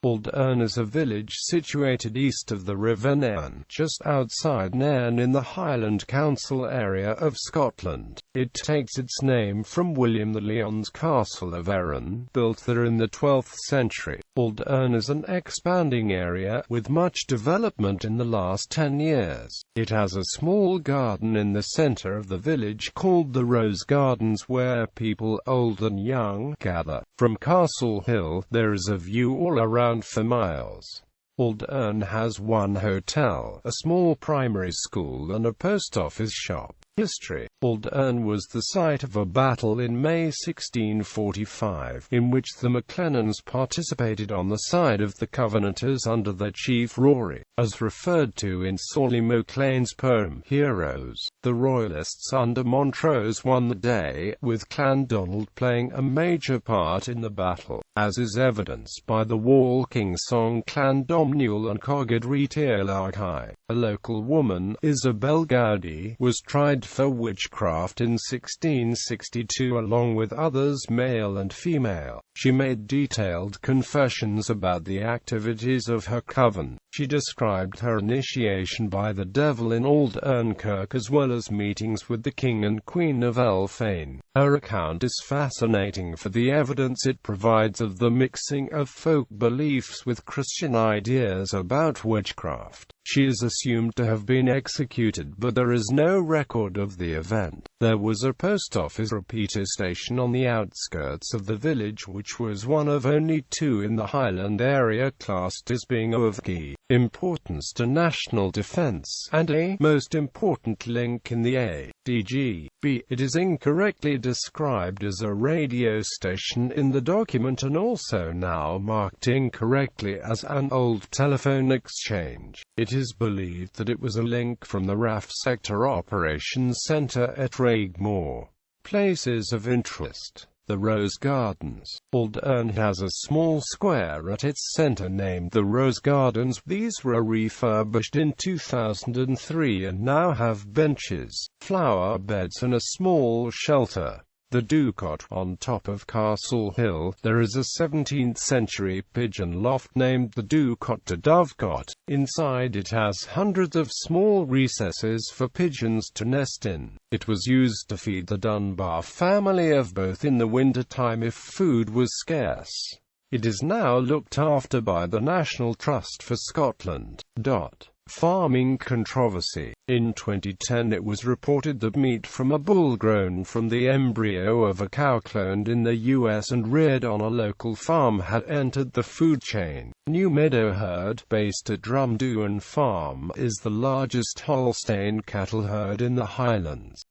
Century.Auldearn is a village situated east of the River Nairn, just outside Nairn in the Highland council area of Scotland. It takes its name from William the Lyon's castle of Eren, built there in the 12th century. Auldearn is an expanding area, with much development in the last 10 years. It has a small garden in the centre of the village called the Rose Gardens, where people old and young gather. From Castle Hill, there is a view all around for miles. Auldearn has one hotel, a small primary school and a post office shop. History. Auldearn was the site of a battle in May 1645, in which the MacLennans participated on the side of the Covenanters under their chief Rory, as referred to in Sorley MacLean's poem, Heroes. The Royalists under Montrose won the day, with Clandonald playing a major part in the battle, as is evidenced by the walking song Clandomniel and Cogged Retail. A local woman, Isabel Gowdy, was tried for witchcraft in 1662 along with others, male and female. She made detailed confessions about the activities of her coven. She described her initiation by the devil in Auldearn Kirk as well as meetings with the King and Queen of Elfane. Her account is fascinating for the evidence it provides of the mixing of folk beliefs with Christian ideas about witchcraft. She is assumed to have been executed, but there is no record of the event. There was a post office repeater station on the outskirts of the village, which was one of only two in the Highland area classed as being of key importance to national defence, and a most important link in the ADGB. It is incorrectly described as a radio station in the document and also now marked incorrectly as an old telephone exchange. It is believed that it was a link from the RAF Sector Operations Centre at Raigmore. Places of interest. The Rose Gardens. Auldearn has a small square at its centre named the Rose Gardens. These were refurbished in 2003 and now have benches, flower beds and a small shelter. The Duvcot. On top of Castle Hill, there is a 17th-century pigeon loft named the Duvcot to Dovecot. Inside it has hundreds of small recesses for pigeons to nest in. It was used to feed the Dunbar family of both in the winter time if food was scarce. It is now looked after by the National Trust for Scotland.It. Farming controversy. In 2010 it was reported that meat from a bull grown from the embryo of a cow cloned in the US and reared on a local farm had entered the food chain. New Meadow herd, based at Drumdoon Farm, is the largest Holstein cattle herd in the Highlands.